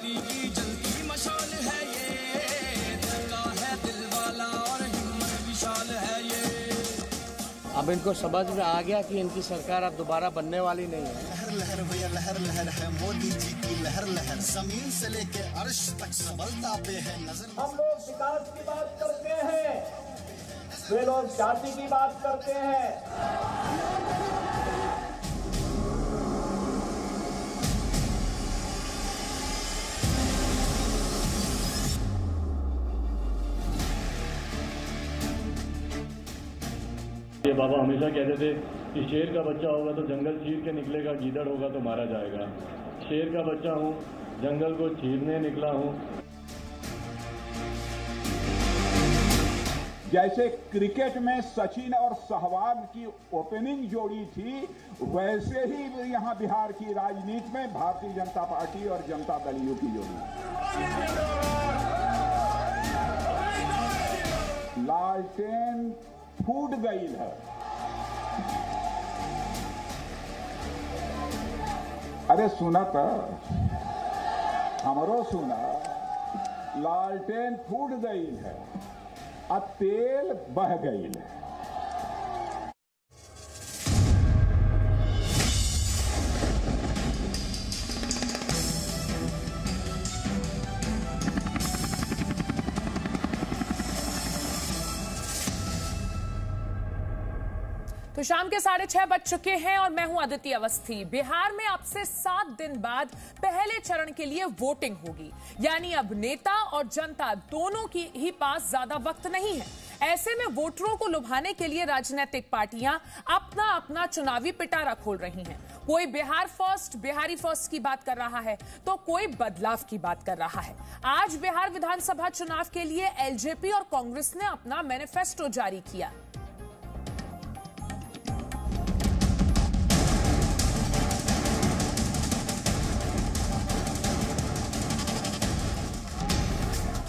क्रांति की जलती मशाल है ये, का है दिल वाला और हिम्मत विशाल है ये। अब इनको समझ में आ गया कि इनकी सरकार अब दोबारा बनने वाली नहीं है। लहर लहर भैया लहर लहर है मोदी जी की लहर लहर, जमीन से लेके अर्श तक सबलता पे है नजर। हम लोग विकास की बात करते हैं, वे लोग जाति की बात करते हैं। ये बाबा हमेशा कहते थे कि शेर का बच्चा होगा तो जंगल चीर के निकलेगा, गीदड़ होगा तो मारा जाएगा। शेर का बच्चा हूँ, जंगल को चीरने निकला हूँ। जैसे क्रिकेट में सचिन और सहवाग की ओपनिंग जोड़ी थी, वैसे ही यहाँ बिहार की राजनीति में भारतीय जनता पार्टी और जनता दल यू की जोड़ी। लालटेन फूट गई है। अरे सुना था, हमरो सुना, लालटेन फूट गई है, अब तेल बह गई है। तो शाम के 6:30 बज चुके हैं और मैं हूं अदिति अवस्थी। बिहार में अब से 7 दिन बाद पहले चरण के लिए वोटिंग होगी, यानी अब नेता और जनता दोनों की ही पास ज्यादा वक्त नहीं है। ऐसे में वोटरों को लुभाने के लिए राजनीतिक पार्टियां अपना अपना चुनावी पिटारा खोल रही हैं। कोई बिहार फर्स्ट, बिहारी फर्स्ट की बात कर रहा है तो कोई बदलाव की बात कर रहा है। आज बिहार विधानसभा चुनाव के लिए एलजेपी और कांग्रेस ने अपना मैनिफेस्टो जारी किया।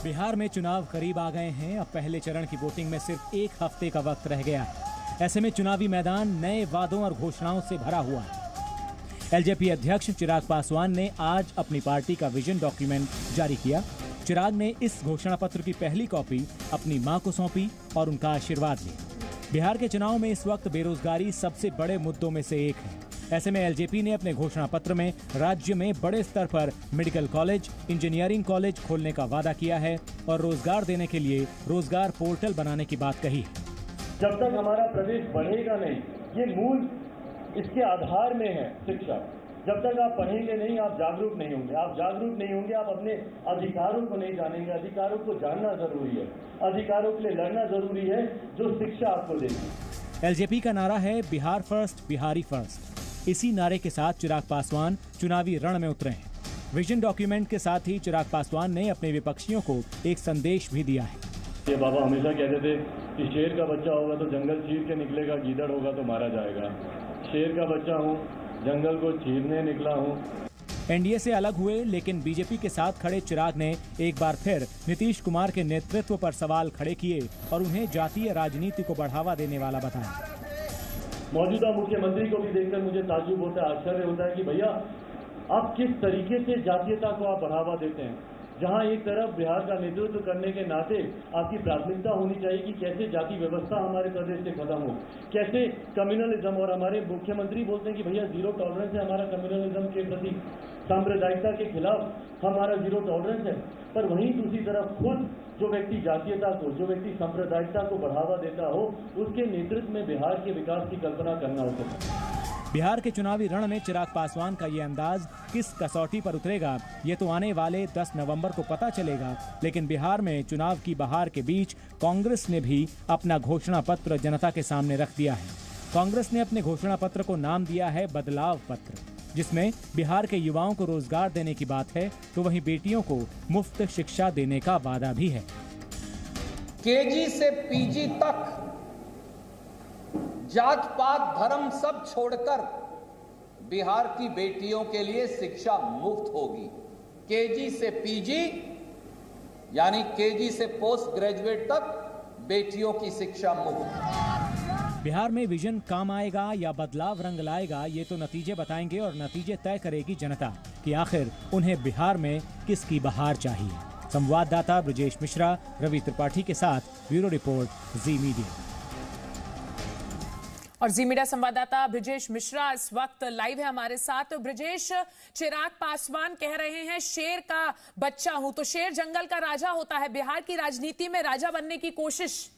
बिहार में चुनाव करीब आ गए हैं। अब पहले चरण की वोटिंग में सिर्फ 1 हफ्ते का वक्त रह गया है। ऐसे में चुनावी मैदान नए वादों और घोषणाओं से भरा हुआ है। एलजेपी अध्यक्ष चिराग पासवान ने आज अपनी पार्टी का विजन डॉक्यूमेंट जारी किया। चिराग ने इस घोषणा पत्र की पहली कॉपी अपनी मां को सौंपी और उनका आशीर्वाद लिया। बिहार के चुनाव में इस वक्त बेरोजगारी सबसे बड़े मुद्दों में से एक है। ऐसे में एलजेपी ने अपने घोषणा पत्र में राज्य में बड़े स्तर पर मेडिकल कॉलेज, इंजीनियरिंग कॉलेज खोलने का वादा किया है और रोजगार देने के लिए रोजगार पोर्टल बनाने की बात कही है। जब तक हमारा प्रदेश बढ़ेगा नहीं, ये मूल इसके आधार में है शिक्षा। जब तक आप पढ़ेंगे नहीं, आप जागरूक नहीं होंगे। आप जागरूक नहीं होंगे, आप अपने अधिकारों को नहीं जानेंगे। अधिकारों को जानना जरूरी है, अधिकारों के लिए लड़ना जरूरी है, जो शिक्षा आपको देगी। एलजेपी का नारा है बिहार फर्स्ट, बिहारी फर्स्ट। इसी नारे के साथ चिराग पासवान चुनावी रण में उतरे हैं। विजन डॉक्यूमेंट के साथ ही चिराग पासवान ने अपने विपक्षियों को एक संदेश भी दिया है। ये बाबा हमेशा कहते थे कि शेर का बच्चा होगा तो जंगल चीर के निकलेगा, गीदड़ होगा तो मारा जाएगा। शेर का बच्चा हूँ, जंगल को चीरने निकला हूँ। एनडीए से अलग हुए लेकिन बीजेपी के साथ खड़े चिराग ने एक बार फिर नीतीश कुमार के नेतृत्व पर सवाल खड़े किए और उन्हें जातीय राजनीति को बढ़ावा देने वाला बताया। मौजूदा मुख्यमंत्री को भी देखकर मुझे ताज्जुब होता है, आश्चर्य होता है कि भैया आप किस तरीके से जातीयता को आप बढ़ावा देते हैं। जहां एक तरफ बिहार का नेतृत्व करने के नाते आपकी प्राथमिकता होनी चाहिए कि कैसे जाति व्यवस्था हमारे प्रदेश से खत्म हो, कैसे कम्युनलिज्म। और हमारे मुख्यमंत्री बोलते हैं कि भैया जीरो टॉलरेंस है हमारा कम्युनलिज्म के प्रति, सांप्रदायिकता के खिलाफ हमारा जीरो टॉलरेंस है। पर वहीं दूसरी तरफ खुद जो व्यक्ति जातीयता को, जो व्यक्ति सांप्रदायिकता को बढ़ावा देता हो, उसके नेतृत्व में बिहार के विकास की कल्पना करना हो सकता है। बिहार के चुनावी रण में चिराग पासवान का ये अंदाज किस कसौटी पर उतरेगा, ये तो आने वाले 10 नवंबर को पता चलेगा। लेकिन बिहार में चुनाव की बहार के बीच कांग्रेस ने भी अपना घोषणा पत्र जनता के सामने रख दिया है। कांग्रेस ने अपने घोषणा पत्र को नाम दिया है बदलाव पत्र, जिसमें बिहार के युवाओं को रोजगार देने की बात है, तो वहीं बेटियों को मुफ्त शिक्षा देने का वादा भी है। केजी से पीजी तक जात पात धर्म सब छोड़कर बिहार की बेटियों के लिए शिक्षा मुफ्त होगी। केजी से पीजी यानी केजी से पोस्ट ग्रेजुएट तक बेटियों की शिक्षा मुफ्त। बिहार में विजन काम आएगा या बदलाव रंग लाएगा, ये तो नतीजे बताएंगे और नतीजे तय करेगी जनता कि आखिर उन्हें बिहार में किसकी बहार चाहिए। संवाददाता ब्रजेश मिश्रा, रवि त्रिपाठी के साथ ब्यूरो रिपोर्ट, जी मीडिया। और जी मीडिया संवाददाता ब्रजेश मिश्रा इस वक्त लाइव है हमारे साथ। तो ब्रजेश, चिराग पासवान कह रहे हैं शेर का बच्चा हूं, तो शेर जंगल का राजा होता है। बिहार की राजनीति में राजा बनने की कोशिश।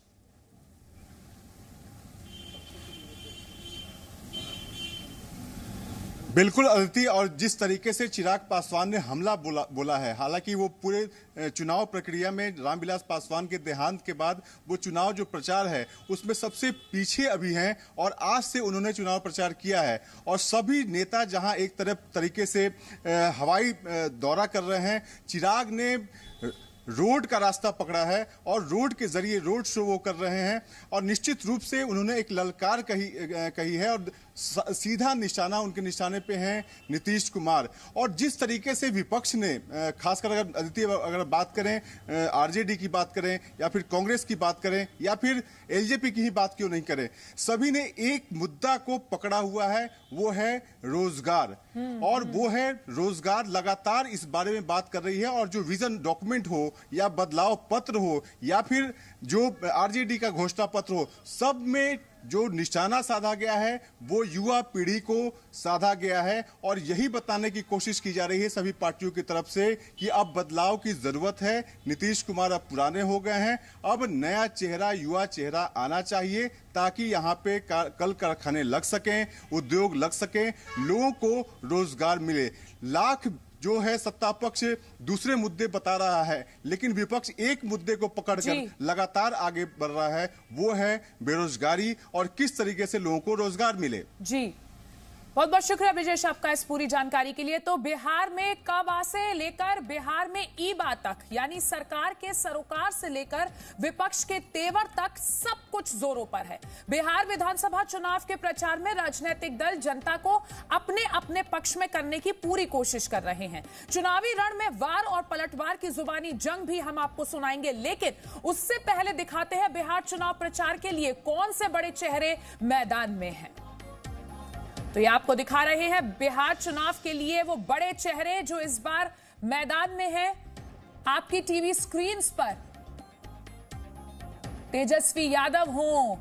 बिल्कुल अदिति, और जिस तरीके से चिराग पासवान ने हमला बोला है, हालांकि वो पूरे चुनाव प्रक्रिया में रामविलास पासवान के देहांत के बाद वो चुनाव जो प्रचार है उसमें सबसे पीछे अभी हैं, और आज से उन्होंने चुनाव प्रचार किया है। और सभी नेता जहां एक तरफ तरीके से हवाई दौरा कर रहे हैं, चिराग ने रोड का रास्ता पकड़ा है और रोड के जरिए रोड शो वो कर रहे हैं। और निश्चित रूप से उन्होंने एक ललकार कही है और सीधा निशाना उनके निशाने पे हैं नीतीश कुमार। और जिस तरीके से विपक्ष ने, खासकर अगर अदिति अगर बात करें आरजेडी की बात करें या फिर कांग्रेस की बात करें या फिर एलजेपी की ही बात क्यों नहीं करें, सभी ने एक मुद्दा को पकड़ा हुआ है, वो है रोजगार। और वो है रोजगार, लगातार इस बारे में बात कर रही है। और जो विजन डॉक्यूमेंट हो या बदलाव पत्र हो या फिर जो आरजेडी का घोषणा पत्र हो, सब में जो निशाना साधा गया है वो युवा पीढ़ी को साधा गया है। और यही बताने की कोशिश की जा रही है सभी पार्टियों की तरफ से कि अब बदलाव की जरूरत है। नीतीश कुमार अब पुराने हो गए हैं, अब नया चेहरा, युवा चेहरा आना चाहिए ताकि यहाँ पे कल कारखाने लग सकें, उद्योग लग सकें, लोगों को रोजगार मिले। लाख जो है सत्ता पक्ष दूसरे मुद्दे बता रहा है, लेकिन विपक्ष एक मुद्दे को पकड़कर लगातार आगे बढ़ रहा है, वो है बेरोजगारी और किस तरीके से लोगों को रोजगार मिले। जी बहुत बहुत शुक्रिया ब्रजेश आपका इस पूरी जानकारी के लिए। तो बिहार में कबा से लेकर बिहार में ईबा तक, यानी सरकार के सरोकार से लेकर विपक्ष के तेवर तक सब कुछ जोरों पर है। बिहार विधानसभा चुनाव के प्रचार में राजनीतिक दल जनता को अपने अपने पक्ष में करने की पूरी कोशिश कर रहे हैं। चुनावी रण में वार और पलटवार की जुबानी जंग भी हम आपको सुनाएंगे, लेकिन उससे पहले दिखाते हैं बिहार चुनाव प्रचार के लिए कौन से बड़े चेहरे मैदान में हैं। तो ये आपको दिखा रहे हैं बिहार चुनाव के लिए वो बड़े चेहरे जो इस बार मैदान में हैं आपकी टीवी स्क्रीन्स पर। तेजस्वी यादव हों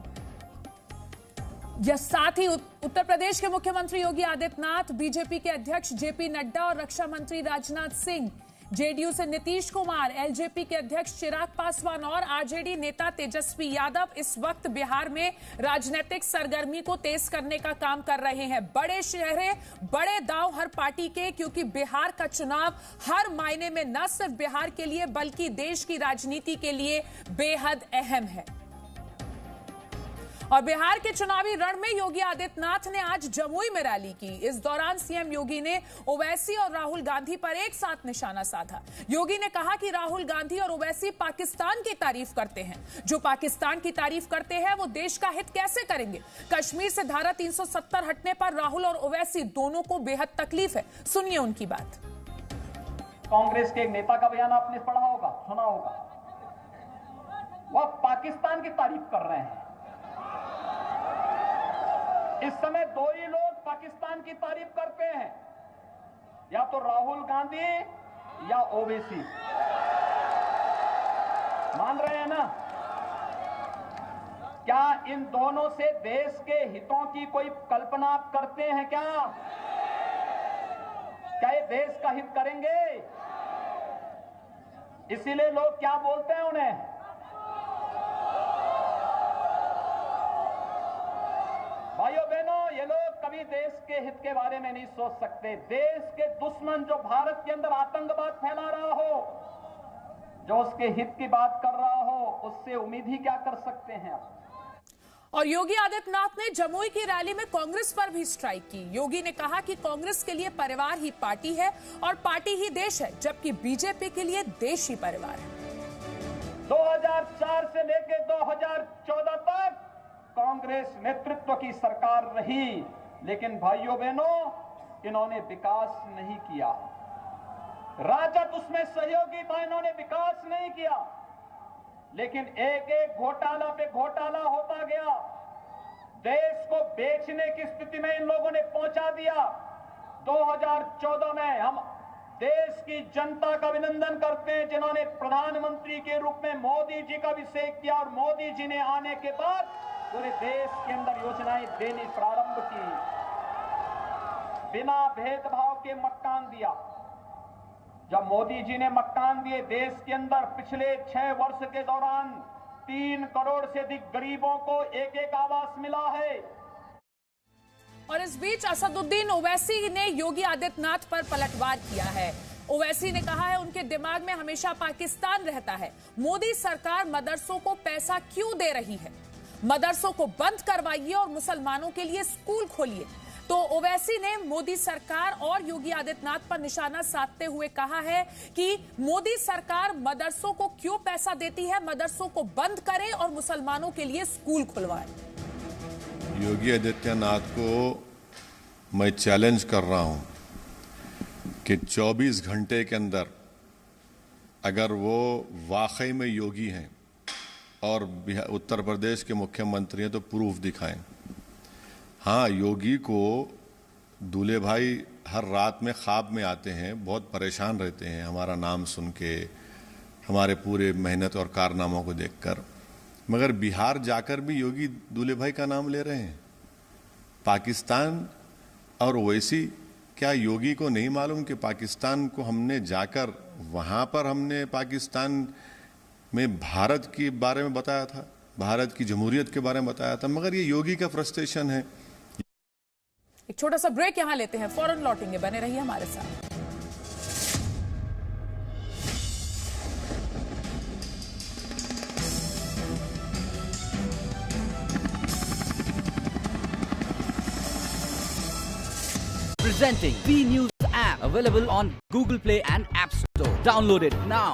या साथ ही उत्तर प्रदेश के मुख्यमंत्री योगी आदित्यनाथ, बीजेपी के अध्यक्ष जेपी नड्डा और रक्षा मंत्री राजनाथ सिंह, जेडीयू से नीतीश कुमार, एलजेपी के अध्यक्ष चिराग पासवान और आरजेडी नेता तेजस्वी यादव इस वक्त बिहार में राजनीतिक सरगर्मी को तेज करने का काम कर रहे हैं। बड़े चेहरे, बड़े दांव हर पार्टी के, क्योंकि बिहार का चुनाव हर मायने में न सिर्फ बिहार के लिए बल्कि देश की राजनीति के लिए बेहद अहम है। और बिहार के चुनावी रण में योगी आदित्यनाथ ने आज जमुई में रैली की। इस दौरान सीएम योगी ने ओवैसी और राहुल गांधी पर एक साथ निशाना साधा। योगी ने कहा कि राहुल गांधी और ओवैसी पाकिस्तान की तारीफ करते हैं। जो पाकिस्तान की तारीफ करते हैं वो देश का हित कैसे करेंगे। कश्मीर से धारा 370 हटने पर राहुल और ओवैसी दोनों को बेहद तकलीफ है। सुनिए उनकी बात। कांग्रेस के एक नेता का बयान आपने पढ़ा होगा, सुना होगा, वह पाकिस्तान की तारीफ कर रहे हैं। इस समय दो ही लोग पाकिस्तान की तारीफ करते हैं, या तो राहुल गांधी या ओवैसी। मान रहे हैं ना? क्या इन दोनों से देश के हितों की कोई कल्पना आप करते हैं क्या? क्या ये देश का हित करेंगे? इसीलिए लोग क्या बोलते हैं उन्हें, भाइयों बहनों, ये लोग कभी देश के हित के बारे में नहीं सोच सकते। देश के दुश्मन जो भारत के अंदर आतंकवाद फैला रहा हो, जो उसके हित की बात कर रहा हो, उससे उम्मीद ही क्या कर सकते हैं आप। और योगी आदित्यनाथ ने जमुई की रैली में कांग्रेस पर भी स्ट्राइक की। योगी ने कहा कि कांग्रेस के लिए परिवार ही पार्टी है और पार्टी ही देश है, जबकि बीजेपी के लिए देश ही परिवार है। 2004 से लेकर 2014 तक कांग्रेस नेतृत्व की सरकार रही, लेकिन भाइयों बहनों, इन्होंने विकास नहीं किया। राजद उसमें सहयोगी था, इन्होंने विकास नहीं किया। लेकिन एक एक घोटाला पे घोटाला होता गया। देश को बेचने की स्थिति में इन लोगों ने पहुंचा दिया। 2014 में हम देश की जनता का अभिनंदन करते हैं जिन्होंने प्रधानमंत्री के रूप में मोदी जी का अभिषेक किया और मोदी जी ने आने के बाद पूरे देश के अंदर योजनाएं देनी प्रारंभ की। बिना भेदभाव के मकान दिया। जब मोदी जी ने मकान दिए देश के अंदर पिछले 6 वर्ष के दौरान 3 करोड़ से अधिक गरीबों को एक आवास मिला है। और इस बीच असदुद्दीन ओवैसी ने योगी आदित्यनाथ पर पलटवार किया है। ओवैसी ने कहा है उनके दिमाग में हमेशा पाकिस्तान रहता है। मोदी सरकार मदरसों को पैसा क्यों दे रही है? मदरसों को बंद करवाइए और मुसलमानों के लिए स्कूल खोलिए। तो ओवैसी ने मोदी सरकार और योगी आदित्यनाथ पर निशाना साधते हुए कहा है कि मोदी सरकार मदरसों को क्यों पैसा देती है, मदरसों को बंद करे और मुसलमानों के लिए स्कूल खुलवाए। योगी आदित्यनाथ को मैं चैलेंज कर रहा हूं कि 24 घंटे के अंदर अगर वो वाकई में योगी हैं और उत्तर प्रदेश के मुख्यमंत्री हैं तो प्रूफ दिखाएं। हाँ, योगी को दूल्हे भाई हर रात में ख्वाब में आते हैं, बहुत परेशान रहते हैं हमारा नाम सुन के, हमारे पूरे मेहनत और कारनामों को देखकर, मगर बिहार जाकर भी योगी दूल्हे भाई का नाम ले रहे हैं। पाकिस्तान और ओवैसी, क्या योगी को नहीं मालूम कि पाकिस्तान को हमने जाकर वहाँ पर हमने पाकिस्तान में भारत के बारे में बताया था, भारत की जमहूरियत के बारे में बताया था, मगर ये योगी का फ्रस्ट्रेशन है। एक छोटा सा ब्रेक यहां लेते हैं, फौरन लौटेंगे, बने रहिए हमारे साथ। Presenting B News app, available on Google Play and App Store. Download it now.